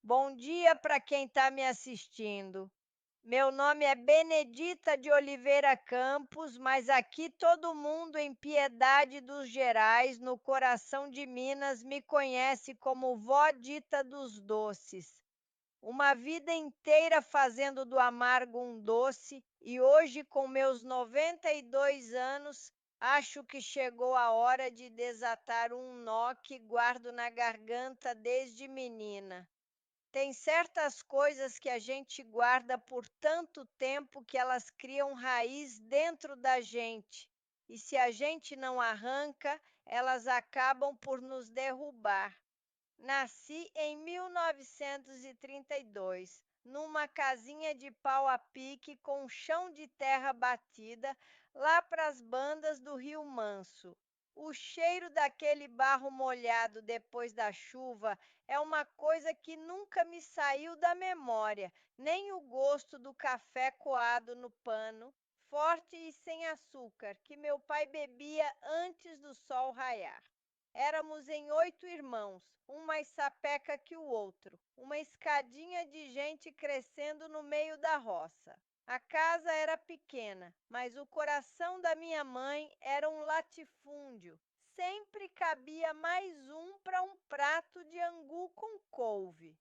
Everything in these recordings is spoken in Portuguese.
Bom dia para quem está me assistindo. Meu nome é Benedita de Oliveira Campos, mas aqui todo mundo em Piedade dos Gerais, no coração de Minas, me conhece como Vó Dita dos Doces. Uma vida inteira fazendo do amargo um doce e hoje, com meus 92 anos, acho que chegou a hora de desatar um nó que guardo na garganta desde menina. Tem certas coisas que a gente guarda por tanto tempo que elas criam raiz dentro da gente. E se a gente não arranca, elas acabam por nos derrubar. Nasci em 1932, numa casinha de pau a pique com chão de terra batida, lá para as bandas do Rio Manso. O cheiro daquele barro molhado depois da chuva é uma coisa que nunca me saiu da memória, nem o gosto do café coado no pano, forte e sem açúcar, que meu pai bebia antes do sol raiar. Éramos em 8 irmãos, um mais sapeca que o outro, uma escadinha de gente crescendo no meio da roça. A casa era pequena, mas o coração da minha mãe era um latifúndio. Sempre cabia mais um para um prato de angu com couve.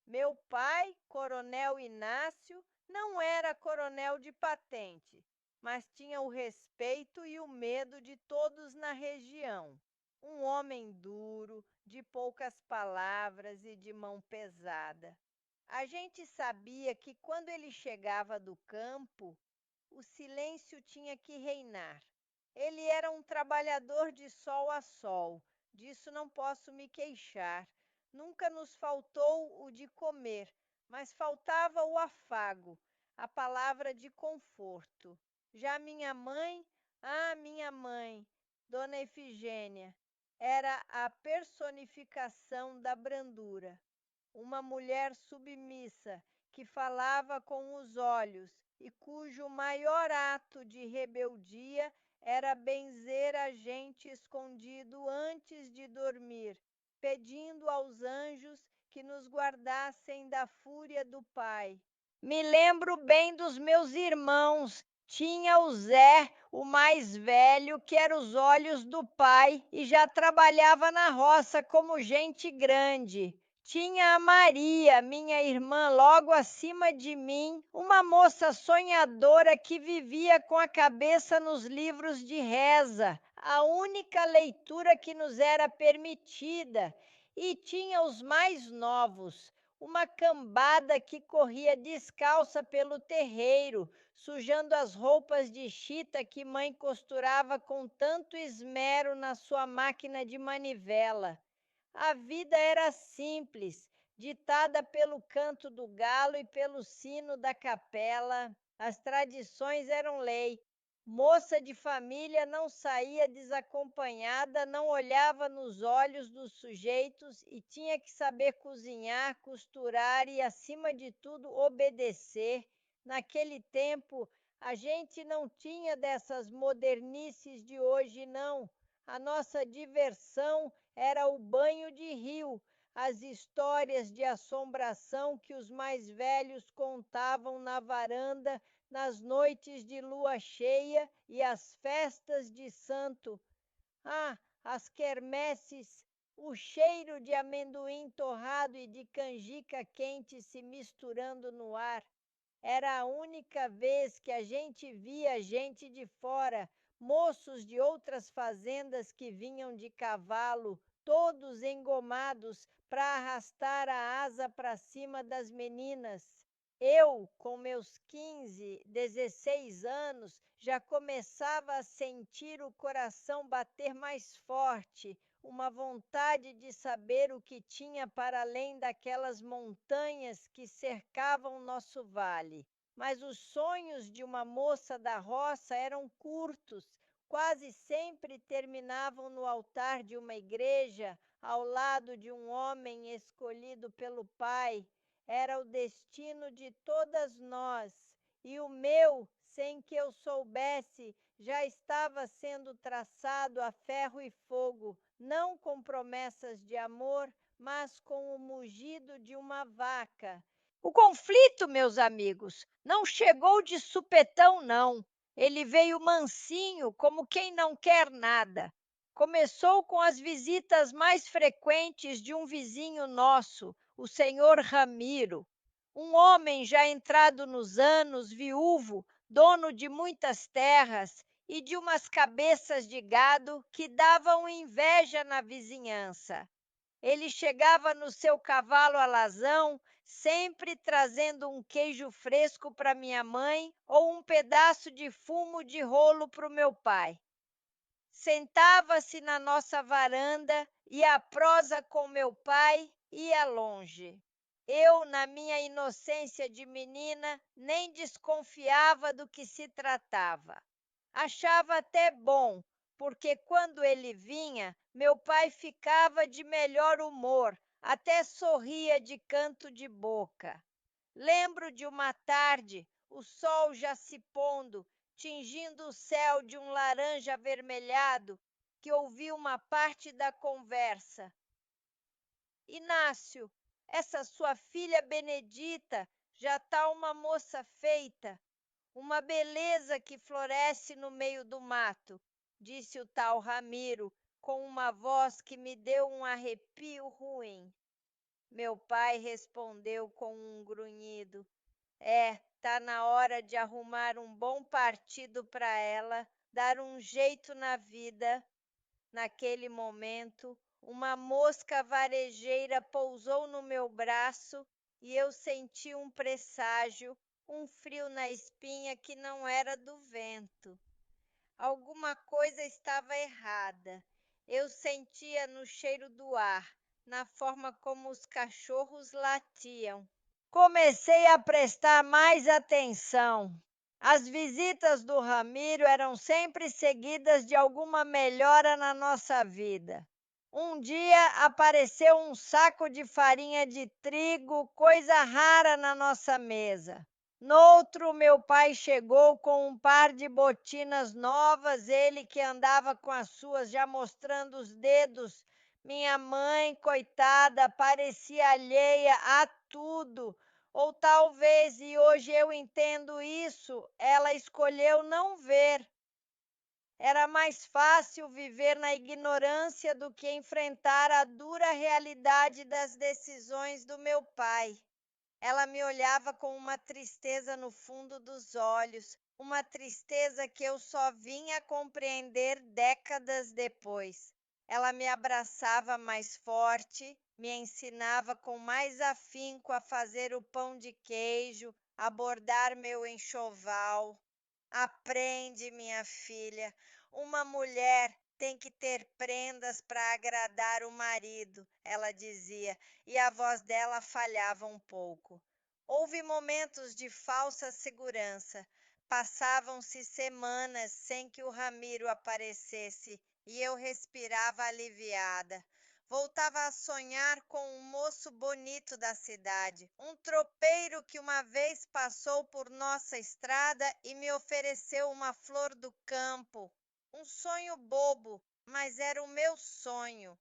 Meu pai, Coronel Inácio, não era coronel de patente, mas tinha o respeito e o medo de todos na região. Um homem duro, de poucas palavras e de mão pesada. A gente sabia que quando ele chegava do campo, o silêncio tinha que reinar. Ele era um trabalhador de sol a sol, disso não posso me queixar. Nunca nos faltou o de comer, mas faltava o afago, a palavra de conforto. Já minha mãe, Dona Efigênia, era a personificação da brandura, uma mulher submissa que falava com os olhos e cujo maior ato de rebeldia era benzer a gente escondido antes de dormir, pedindo aos anjos que nos guardassem da fúria do pai. Me lembro bem dos meus irmãos. Tinha o Zé, o mais velho, que era os olhos do pai e já trabalhava na roça como gente grande. Tinha a Maria, minha irmã, logo acima de mim, uma moça sonhadora que vivia com a cabeça nos livros de reza, a única leitura que nos era permitida. E tinha os mais novos, uma cambada que corria descalça pelo terreiro, sujando as roupas de chita que mãe costurava com tanto esmero na sua máquina de manivela. A vida era simples, ditada pelo canto do galo e pelo sino da capela. As tradições eram lei. Moça de família não saía desacompanhada, não olhava nos olhos dos sujeitos e tinha que saber cozinhar, costurar e, acima de tudo, obedecer. Naquele tempo, a gente não tinha dessas modernices de hoje, não. A nossa diversão era o banho de rio, as histórias de assombração que os mais velhos contavam na varanda nas noites de lua cheia e as festas de santo. Ah, as quermesses, o cheiro de amendoim torrado e de canjica quente se misturando no ar. Era a única vez que a gente via gente de fora, moços de outras fazendas que vinham de cavalo, todos engomados para arrastar a asa para cima das meninas. Eu, com meus 15, 16 anos, já começava a sentir o coração bater mais forte, uma vontade de saber o que tinha para além daquelas montanhas que cercavam nosso vale. Mas os sonhos de uma moça da roça eram curtos, quase sempre terminavam no altar de uma igreja, ao lado de um homem escolhido pelo Pai. Era o destino de todas nós, e o meu, sem que eu soubesse, já estava sendo traçado a ferro e fogo, não com promessas de amor, mas com o mugido de uma vaca. O conflito, meus amigos, não chegou de supetão, não. Ele veio mansinho, como quem não quer nada. Começou com as visitas mais frequentes de um vizinho nosso, o senhor Ramiro, um homem já entrado nos anos, viúvo, dono de muitas terras e de umas cabeças de gado que davam inveja na vizinhança. Ele chegava no seu cavalo alazão, sempre trazendo um queijo fresco para minha mãe ou um pedaço de fumo de rolo para o meu pai. Sentava-se na nossa varanda e a prosa com meu pai ia longe. Eu, na minha inocência de menina, nem desconfiava do que se tratava. Achava até bom, porque quando ele vinha, meu pai ficava de melhor humor, até sorria de canto de boca. Lembro de uma tarde, o sol já se pondo, tingindo o céu de um laranja avermelhado, que ouvi uma parte da conversa. Inácio, essa sua filha Benedita já está uma moça feita, uma beleza que floresce no meio do mato, disse o tal Ramiro, com uma voz que me deu um arrepio ruim. Meu pai respondeu com um grunhido: É, tá na hora de arrumar um bom partido para ela, dar um jeito na vida. Naquele momento, uma mosca varejeira pousou no meu braço e eu senti um presságio, um frio na espinha que não era do vento. Alguma coisa estava errada. Eu sentia no cheiro do ar, na forma como os cachorros latiam. Comecei a prestar mais atenção. As visitas do Ramiro eram sempre seguidas de alguma melhora na nossa vida. Um dia apareceu um saco de farinha de trigo, coisa rara na nossa mesa. Noutro, meu pai chegou com um par de botinas novas, ele que andava com as suas já mostrando os dedos. Minha mãe, coitada, parecia alheia a tudo. Ou talvez, e hoje eu entendo isso, ela escolheu não ver. Era mais fácil viver na ignorância do que enfrentar a dura realidade das decisões do meu pai. Ela me olhava com uma tristeza no fundo dos olhos, uma tristeza que eu só vinha compreender décadas depois. Ela me abraçava mais forte, me ensinava com mais afinco a fazer o pão de queijo, a bordar meu enxoval. Aprende, minha filha, uma mulher tem que ter prendas para agradar o marido, ela dizia, e a voz dela falhava um pouco. Houve momentos de falsa segurança. Passavam-se semanas sem que o Ramiro aparecesse e eu respirava aliviada. Voltava a sonhar com um moço bonito da cidade, um tropeiro que uma vez passou por nossa estrada e me ofereceu uma flor do campo. Um sonho bobo, mas era o meu sonho.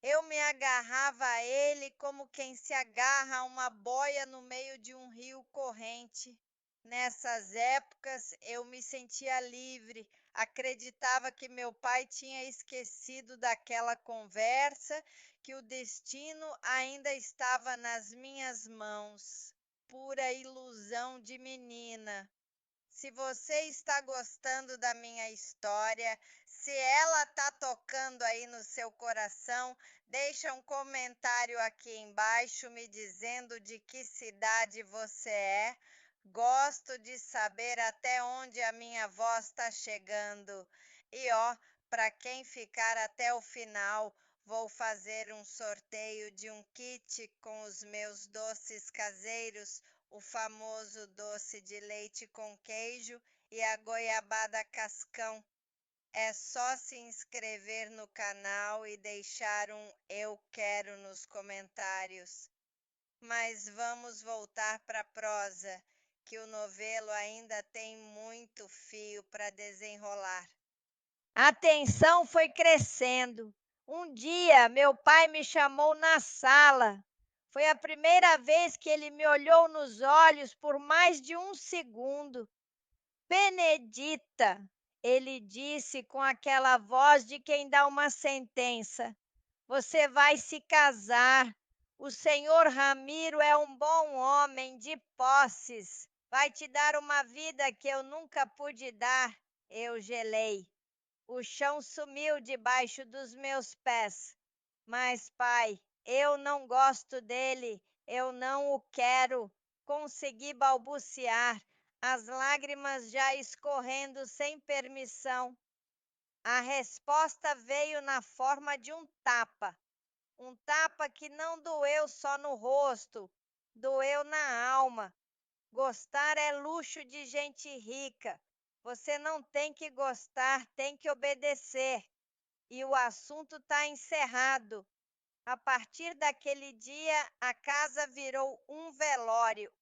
Eu me agarrava a ele como quem se agarra a uma boia no meio de um rio corrente. Nessas épocas eu me sentia livre, acreditava que meu pai tinha esquecido daquela conversa, que o destino ainda estava nas minhas mãos. Pura ilusão de menina. Se você está gostando da minha história, se ela está tocando aí no seu coração, deixa um comentário aqui embaixo me dizendo de que cidade você é. Gosto de saber até onde a minha voz está chegando. E ó, para quem ficar até o final, vou fazer um sorteio de um kit com os meus doces caseiros, o famoso doce de leite com queijo e a goiabada cascão. É só se inscrever no canal e deixar um eu quero nos comentários. Mas vamos voltar para a prosa, que o novelo ainda tem muito fio para desenrolar. A tensão foi crescendo. Um dia, meu pai me chamou na sala. Foi a primeira vez que ele me olhou nos olhos por mais de um segundo. Benedita, ele disse com aquela voz de quem dá uma sentença. Você vai se casar. O senhor Ramiro é um bom homem de posses. Vai te dar uma vida que eu nunca pude dar. Eu gelei. O chão sumiu debaixo dos meus pés. Mas, pai, eu não gosto dele. Eu não o quero. Consegui balbuciar, as lágrimas já escorrendo sem permissão. A resposta veio na forma de um tapa que não doeu só no rosto, doeu na alma. Gostar é luxo de gente rica. Você não tem que gostar, tem que obedecer. E o assunto está encerrado. A partir daquele dia, a casa virou um velório.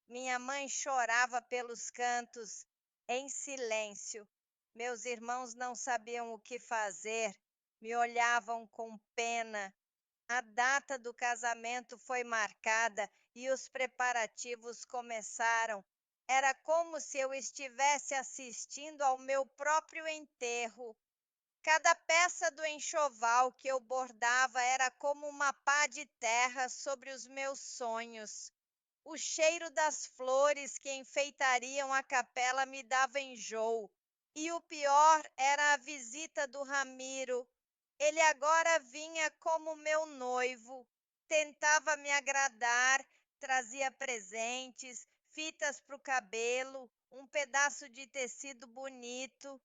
Minha mãe chorava pelos cantos, em silêncio. Meus irmãos não sabiam o que fazer, me olhavam com pena. A data do casamento foi marcada e os preparativos começaram. Era como se eu estivesse assistindo ao meu próprio enterro. Cada peça do enxoval que eu bordava era como uma pá de terra sobre os meus sonhos. O cheiro das flores que enfeitariam a capela me dava enjoo. E o pior era a visita do Ramiro. Ele agora vinha como meu noivo. Tentava me agradar, trazia presentes, fitas para o cabelo, um pedaço de tecido bonito.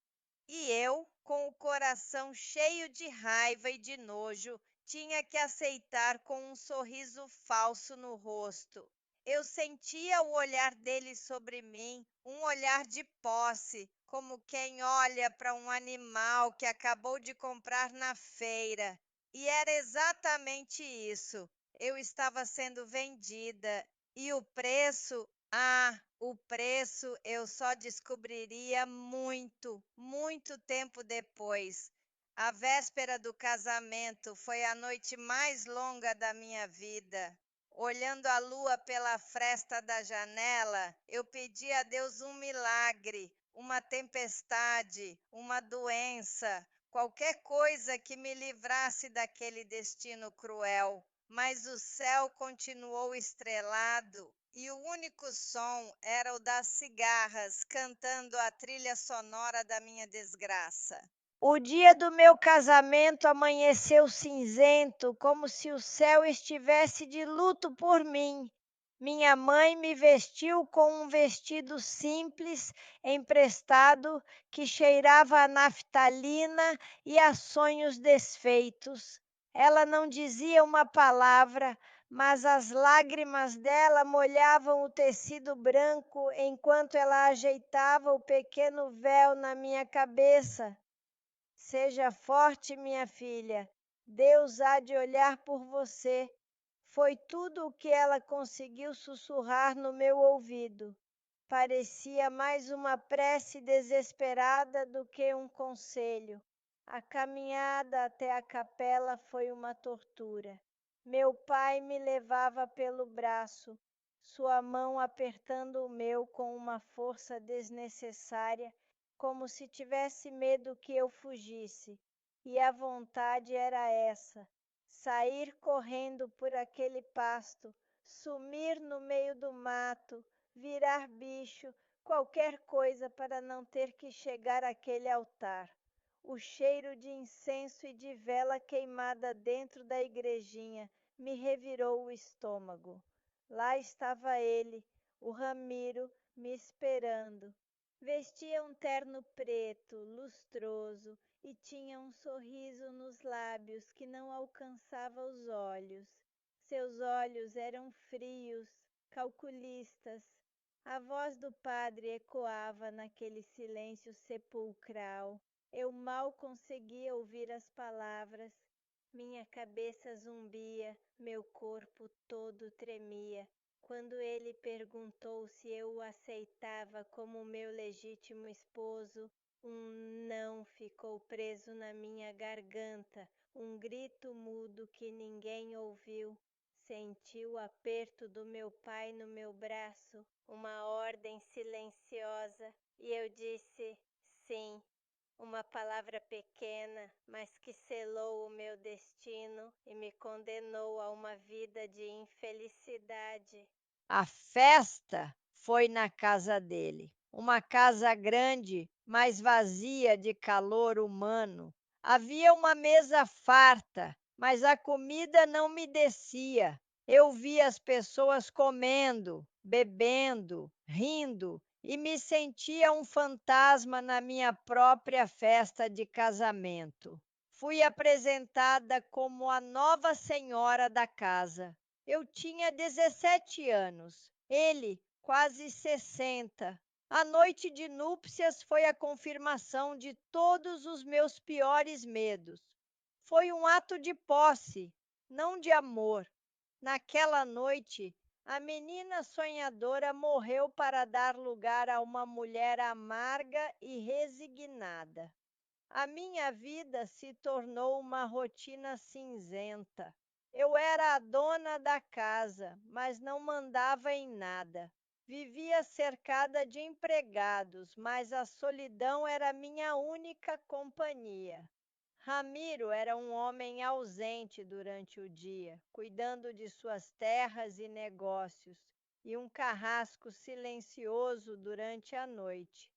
E eu, com o coração cheio de raiva e de nojo, tinha que aceitar com um sorriso falso no rosto. Eu sentia o olhar dele sobre mim, um olhar de posse, como quem olha para um animal que acabou de comprar na feira. E era exatamente isso. Eu estava sendo vendida. E o preço? Ah, o preço eu só descobriria muito, muito tempo depois. A véspera do casamento foi a noite mais longa da minha vida. Olhando a lua pela fresta da janela, eu pedi a Deus um milagre, uma tempestade, uma doença, qualquer coisa que me livrasse daquele destino cruel. Mas o céu continuou estrelado e o único som era o das cigarras cantando a trilha sonora da minha desgraça. O dia do meu casamento amanheceu cinzento, como se o céu estivesse de luto por mim. Minha mãe me vestiu com um vestido simples, emprestado, que cheirava a naftalina e a sonhos desfeitos. Ela não dizia uma palavra, mas as lágrimas dela molhavam o tecido branco enquanto ela ajeitava o pequeno véu na minha cabeça. Seja forte, minha filha. Deus há de olhar por você. Foi tudo o que ela conseguiu sussurrar no meu ouvido. Parecia mais uma prece desesperada do que um conselho. A caminhada até a capela foi uma tortura. Meu pai me levava pelo braço, sua mão apertando o meu com uma força desnecessária, como se tivesse medo que eu fugisse. E a vontade era essa: sair correndo por aquele pasto, sumir no meio do mato, virar bicho, qualquer coisa para não ter que chegar àquele altar. O cheiro de incenso e de vela queimada dentro da igrejinha me revirou o estômago. Lá estava ele, o Ramiro, me esperando. Vestia um terno preto, lustroso, e tinha um sorriso nos lábios que não alcançava os olhos. Seus olhos eram frios, calculistas. A voz do padre ecoava naquele silêncio sepulcral. Eu mal conseguia ouvir as palavras. Minha cabeça zumbia, meu corpo todo tremia. Quando ele perguntou se eu o aceitava como meu legítimo esposo, Um não ficou preso na minha garganta, um grito mudo que ninguém ouviu. Senti o aperto do meu pai no meu braço, uma ordem silenciosa, e eu disse sim, uma palavra pequena, mas que selou o meu destino e me condenou a uma vida de infelicidade. A festa foi na casa dele. Uma casa grande, mas vazia de calor humano. Havia uma mesa farta, mas a comida não me descia. Eu via as pessoas comendo, bebendo, rindo e me sentia um fantasma na minha própria festa de casamento. Fui apresentada como a nova senhora da casa. Eu tinha 17 anos, ele quase 60. A noite de núpcias foi a confirmação de todos os meus piores medos. Foi um ato de posse, não de amor. Naquela noite, a menina sonhadora morreu para dar lugar a uma mulher amarga e resignada. A minha vida se tornou uma rotina cinzenta. Eu era a dona da casa, mas não mandava em nada. Vivia cercada de empregados, mas a solidão era minha única companhia. Ramiro era um homem ausente durante o dia, cuidando de suas terras e negócios, e um carrasco silencioso durante a noite.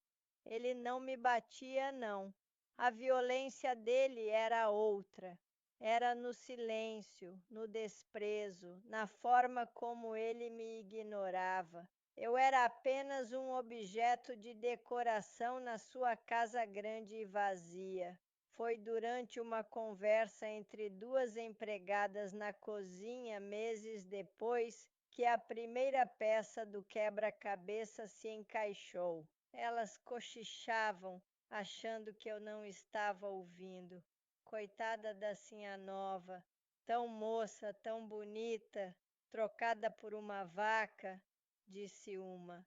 Ele não me batia, não. A violência dele era outra. Era no silêncio, no desprezo, na forma como ele me ignorava. Eu era apenas um objeto de decoração na sua casa grande e vazia. Foi durante uma conversa entre duas empregadas na cozinha, meses depois, que a primeira peça do quebra-cabeça se encaixou. Elas cochichavam, achando que eu não estava ouvindo. Coitada da Sinha Nova, tão moça, tão bonita, trocada por uma vaca, disse uma.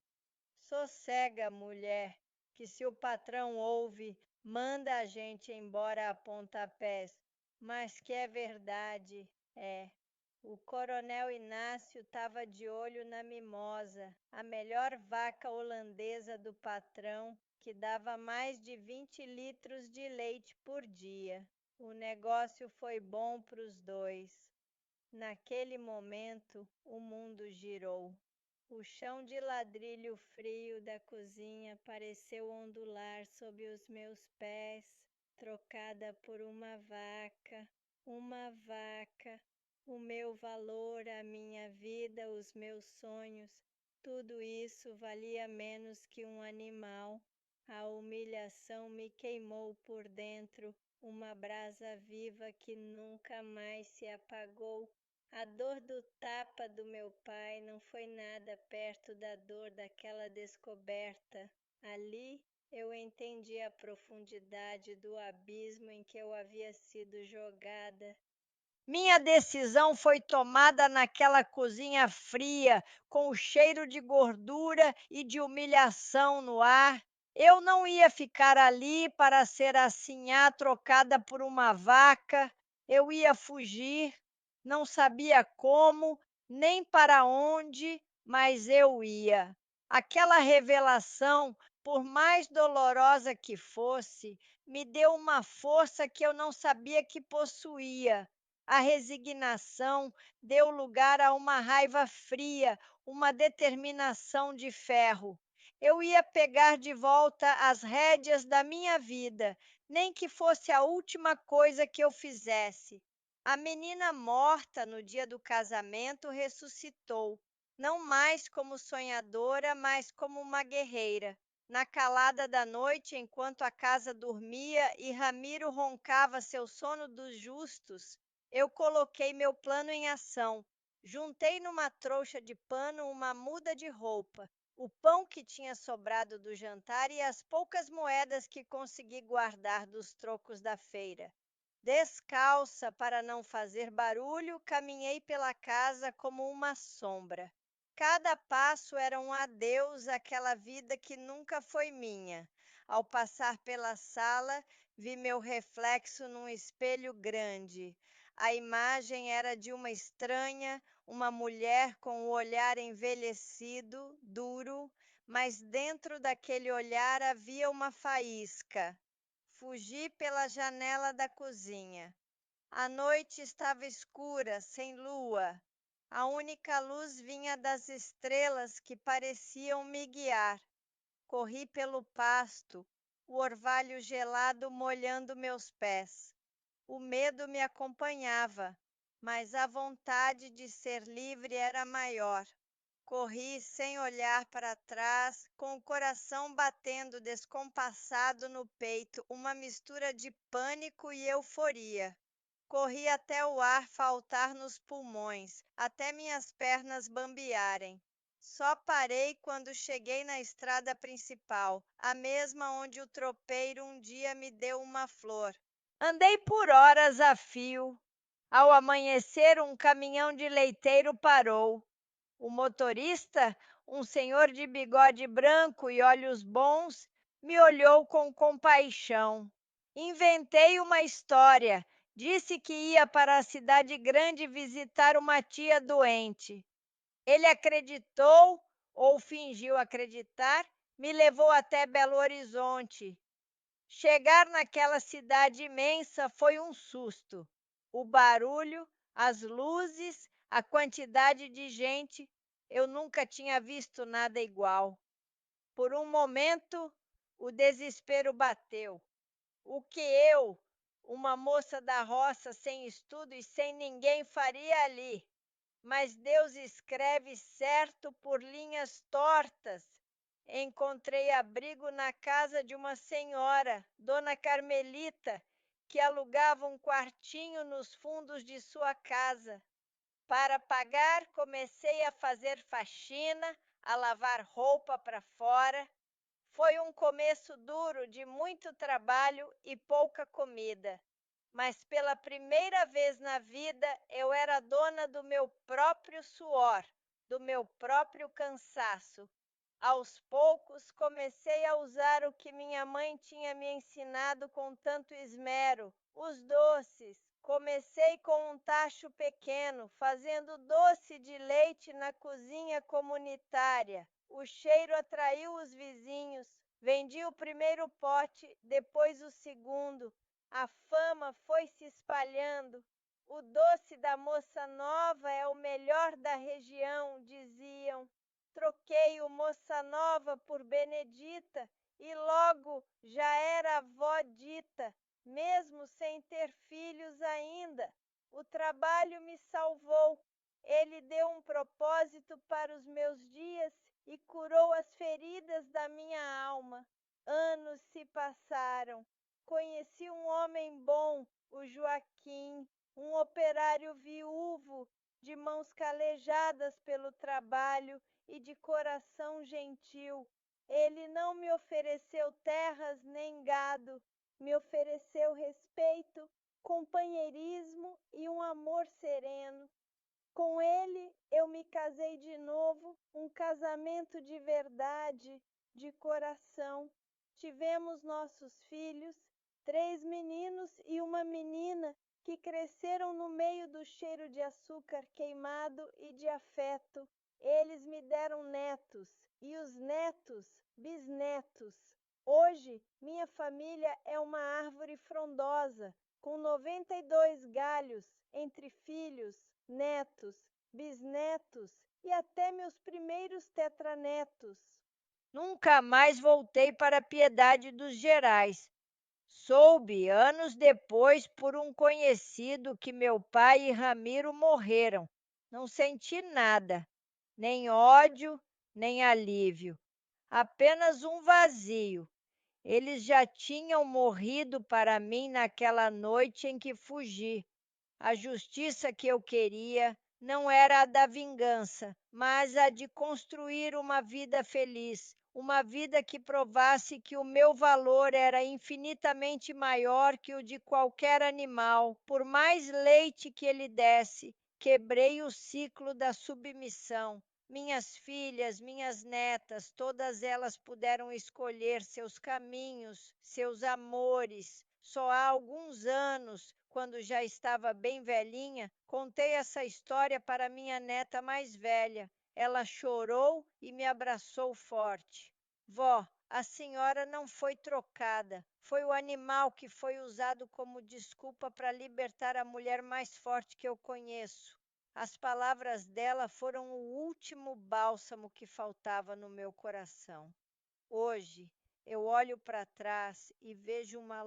Sossega, mulher, que se o patrão ouve, manda a gente embora a pontapés. Mas que é verdade, é. O coronel Inácio estava de olho na Mimosa, a melhor vaca holandesa do patrão, que dava mais de 20 litros de leite por dia. O negócio foi bom para os dois. Naquele momento, o mundo girou. O chão de ladrilho frio da cozinha pareceu ondular sob os meus pés, trocada por uma vaca, uma vaca. O meu valor, a minha vida, os meus sonhos, tudo isso valia menos que um animal. A humilhação me queimou por dentro, uma brasa viva que nunca mais se apagou. A dor do tapa do meu pai não foi nada perto da dor daquela descoberta. Ali eu entendi a profundidade do abismo em que eu havia sido jogada. Minha decisão foi tomada naquela cozinha fria, com o cheiro de gordura e de humilhação no ar. Eu não ia ficar ali para ser assinhá trocada por uma vaca. Eu ia fugir, não sabia como, nem para onde, mas eu ia. Aquela revelação, por mais dolorosa que fosse, me deu uma força que eu não sabia que possuía. A resignação deu lugar a uma raiva fria, uma determinação de ferro. Eu ia pegar de volta as rédeas da minha vida, nem que fosse a última coisa que eu fizesse. A menina morta no dia do casamento ressuscitou, não mais como sonhadora, mas como uma guerreira. Na calada da noite, enquanto a casa dormia e Ramiro roncava seu sono dos justos, eu coloquei meu plano em ação. Juntei numa trouxa de pano uma muda de roupa, o pão que tinha sobrado do jantar e as poucas moedas que consegui guardar dos trocos da feira. Descalça para não fazer barulho, caminhei pela casa como uma sombra. Cada passo era um adeus àquela vida que nunca foi minha, Ao passar pela sala, vi meu reflexo num espelho grande. A imagem era de uma estranha, uma mulher com o olhar envelhecido, duro, mas dentro daquele olhar havia uma faísca. Fugi pela janela da cozinha. A noite estava escura, sem lua. A única luz vinha das estrelas que pareciam me guiar. Corri pelo pasto, o orvalho gelado molhando meus pés. O medo me acompanhava, mas a vontade de ser livre era maior. Corri sem olhar para trás, com o coração batendo descompassado no peito, uma mistura de pânico e euforia. Corri até o ar faltar nos pulmões, até minhas pernas bambearem. Só parei quando cheguei na estrada principal, a mesma onde o tropeiro um dia me deu uma flor. Andei por horas a fio. Ao amanhecer, um caminhão de leiteiro parou. O motorista, um senhor de bigode branco e olhos bons, me olhou com compaixão. Inventei uma história. Disse que ia para a cidade grande visitar uma tia doente. Ele acreditou ou fingiu acreditar, me levou até Belo Horizonte. Chegar naquela cidade imensa foi um susto. O barulho, as luzes, a quantidade de gente, eu nunca tinha visto nada igual. Por um momento, o desespero bateu. O que eu, uma moça da roça sem estudo e sem ninguém, faria ali? Mas Deus escreve certo por linhas tortas. Encontrei abrigo na casa de uma senhora, Dona Carmelita, que alugava um quartinho nos fundos de sua casa. Para pagar, comecei a fazer faxina, a lavar roupa para fora. Foi um começo duro, de muito trabalho e pouca comida. Mas pela primeira vez na vida eu era dona do meu próprio suor, do meu próprio cansaço. Aos poucos comecei a usar o que minha mãe tinha me ensinado com tanto esmero, os doces. Comecei com um tacho pequeno, fazendo doce de leite na cozinha comunitária. O cheiro atraiu os vizinhos. Vendi o primeiro pote, depois o segundo. A fama foi se espalhando. O doce da moça nova é o melhor da região, diziam. Troquei o Moça Nova por Benedita e logo já era avó dita, mesmo sem ter filhos ainda. O trabalho me salvou. Ele deu um propósito para os meus dias e curou as feridas da minha alma. Anos se passaram. Conheci um homem bom, o Joaquim, um operário viúvo, de mãos calejadas pelo trabalho e de coração gentil. Ele não me ofereceu terras nem gado, me ofereceu respeito, companheirismo e um amor sereno. Com ele eu me casei de novo, um casamento de verdade, de coração. Tivemos nossos filhos, 3 meninos e uma menina, que cresceram no meio do cheiro de açúcar queimado e de afeto. Eles me deram netos, e os netos, bisnetos. Hoje, minha família é uma árvore frondosa, com 92 galhos, entre filhos, netos, bisnetos e até meus primeiros tetranetos. Nunca mais voltei para Piedade dos Gerais. Soube anos depois por um conhecido que meu pai e Ramiro morreram. Não senti nada, nem ódio, nem alívio, apenas um vazio. Eles já tinham morrido para mim naquela noite em que fugi. A justiça que eu queria não era a da vingança, mas a de construir uma vida feliz, uma vida que provasse que o meu valor era infinitamente maior que o de qualquer animal. Por mais leite que ele desse, quebrei o ciclo da submissão. Minhas filhas, minhas netas, todas elas puderam escolher seus caminhos, seus amores. Só há alguns anos, quando já estava bem velhinha, contei essa história para minha neta mais velha. Ela chorou e me abraçou forte. Vó, a senhora não foi trocada. Foi o animal que foi usado como desculpa para libertar a mulher mais forte que eu conheço. As palavras dela foram o último bálsamo que faltava no meu coração. Hoje, eu olho para trás e vejo uma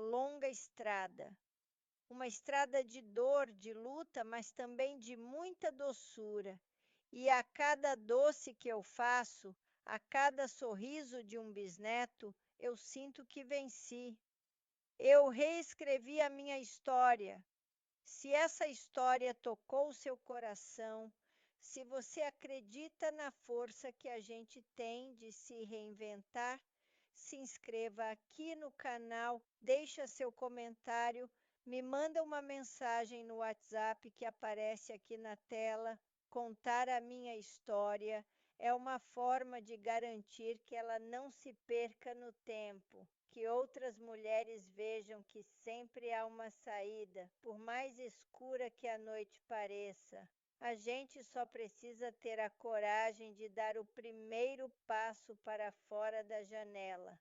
estrada de dor, de luta, mas também de muita doçura. E a cada doce que eu faço, a cada sorriso de um bisneto, eu sinto que venci. Eu reescrevi a minha história. Se essa história tocou o seu coração, se você acredita na força que a gente tem de se reinventar, se inscreva aqui no canal, deixa seu comentário, me manda uma mensagem no WhatsApp que aparece aqui na tela. Contar a minha história é uma forma de garantir que ela não se perca no tempo, que outras mulheres vejam que sempre há uma saída, por mais escura que a noite pareça. A gente só precisa ter a coragem de dar o primeiro passo para fora da janela.